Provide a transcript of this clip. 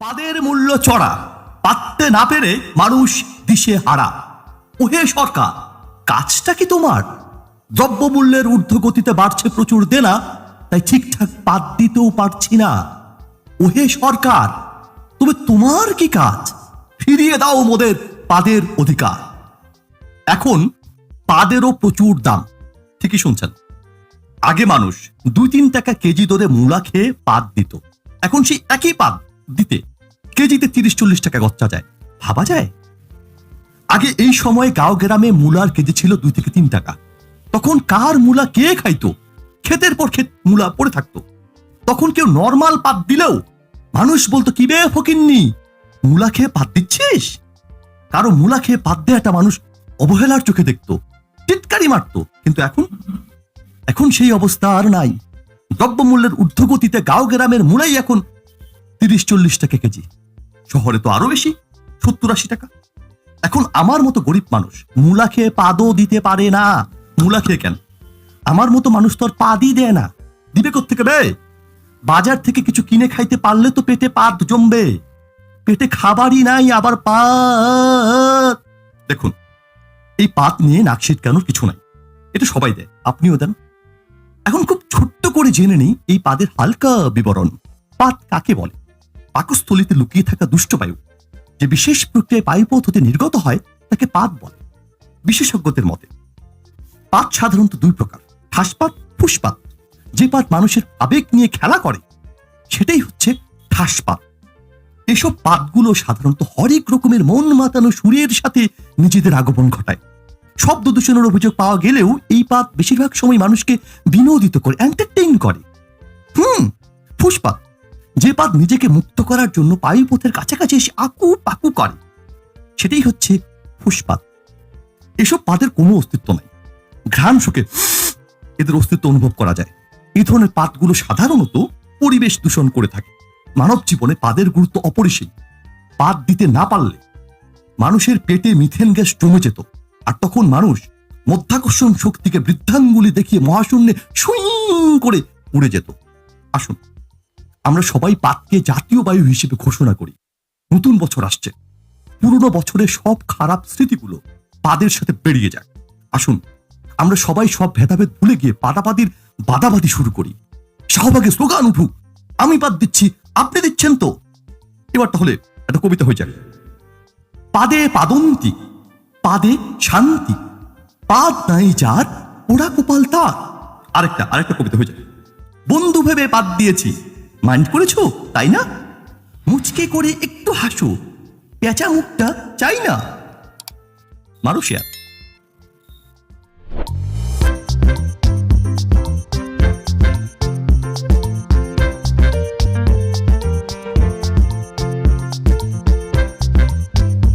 পাদের মূল্য চড়া, পাততে না পেরে মানুষ দিশে হারা। ওহে সরকার, কাজটা কি তোমার? দ্রব্যমূল্যের ঊর্ধ্বগতিতে বাড়ছে প্রচুর দেনা, তাই ঠিকঠাক পাত দিতেও পারছি না। ওহে সরকার, তবে তোমার কি কাজ? ফিরিয়ে দাও মোদের পাদের অধিকার। এখন পাদেরও প্রচুর দাম, ঠিকই শুনছেন। আগে মানুষ 2-3 টাকা কেজি দরে মূলা খেয়ে পাত দিত, এখন সেই একই পাত দিতে কেজিতে 30-40 টাকা গচ্চা যায়। ভাবা যায়? আগে এই সময়ে গাঁও গ্রামে মূলার কেজি ছিল 2 থেকে 3 টাকা। তখন কার মূলা কে খাইতো? ক্ষেতের পর ক্ষেত মূলা পড়ে থাকতো। তখন কেউ নরমাল পাত দিলেও মানুষ বলতো, কি বে ফকিন্নি, মূলা খেয়ে পাত দিচ্ছিস? কারো মূলা খেয়ে পাত দেয়াটা মানুষ অবহেলার চোখে দেখতো, টিটকারি মারতো। কিন্তু এখন সেই অবস্থা আর নাই। দ্রব্যমূল্যের ঊর্ধ্বগতিতে গাঁও গ্রামের মূলাই এখন 30-40 টাকা কেজি, শহরে তো আরো বেশি, 70-80 টাকা। এখন আমার মতো গরিব মানুষ মূলা খেয়ে পাদও দিতে পারে না। মূলা খেয়ে কেন? আমার মতো মানুষ তো আর পাদই দেয় না, দিবে কোত্থেকে বে? বাজার থেকে কিছু কিনে খাইতে পারলে তো পেটে পাত জমবে। পেটে খাবারই নাই, আবার পাত। দেখুন, এই পাত নিয়ে নাক ছিটকানোর কিছু নাই, এটা সবাই দেয়, আপনিও দেন। এখন খুব ছোট্ট করে জেনে নেই এই পাদের হালকা বিবরণ। পাত কাকে বলে? পাকস্থলীতে লুকিয়ে থাকা দুষ্ট বায়ু যে বিশেষ প্রক্রিয়ায় বায়ুপথ হতে নির্গত হয় তাকে পাত বলে। বিশেষজ্ঞদের মতে পাত সাধারণত 2 প্রকার, ঠাসপাত, ফুসপাত। যে পাত মানুষের আবেগ নিয়ে খেলা করে সেটাই হচ্ছে ঠাসপাত। এসব পাতগুলো সাধারণত হরেক রকমের মন মাতানো সুরের সাথে নিজেদের আগমন ঘটায়। শব্দ দূষণের অভিযোগ পাওয়া গেলেও এই পাত বেশিরভাগ সময় মানুষকে বিনোদিত করে, এন্টারটেইন করে। ফুসপাত, যে পাত নিজেকে মুক্ত করার জন্য বায়ুপথের কাছাকাছি এসে আকু পাকু করে, সেটাই হচ্ছে ফুসপাত। এসব পাতের কোনো অস্তিত্ব নাই, ঘ্রাণ শুকে এদের অস্তিত্ব অনুভব করা যায়। এই ধরনের পাতগুলো সাধারণত পরিবেশ দূষণ করে থাকে। মানব জীবনে পাদের গুরুত্ব অপরিসীম। পাত দিতে না পারলে মানুষের পেটে মিথেন গ্যাস জমে যেত, আর তখন মানুষ মধ্যাকর্ষণ শক্তিকে বৃদ্ধাঙ্গুলি দেখিয়ে মহাশূন্যে সুইং করে উড়ে যেত। আসুন, আমরা সবাই পাতকে জাতীয় বায়ু হিসেবে ঘোষণা করি। নতুন বছর আসছে, পুরনো বছরের সব খারাপ স্মৃতিগুলো পাদের সাথে বেরিয়ে যাক। আসুন, আমরা সবাই সব ভেদাভেদ ভুলে গিয়ে পাদাপাদির বাদাবাদি শুরু করি। শাহবাগে স্লোগান উঠুক, আমি পাদ দিচ্ছি, আপনি দিচ্ছেন তো। এবার তাহলে একটা কবিতা হয়ে যায়। পাদে পাদন্তি, পাদে শান্তি, পাদ নাই যার ওরা কপাল তার। আরেকটা কবিতা হয়ে যায়। বন্ধু ভেবে পাদ দিয়েছি, মাইন্ড করেছো তাই না? মুচকে করে একটু হাসো, পেঁচা মুখটা চাই না। মানুষ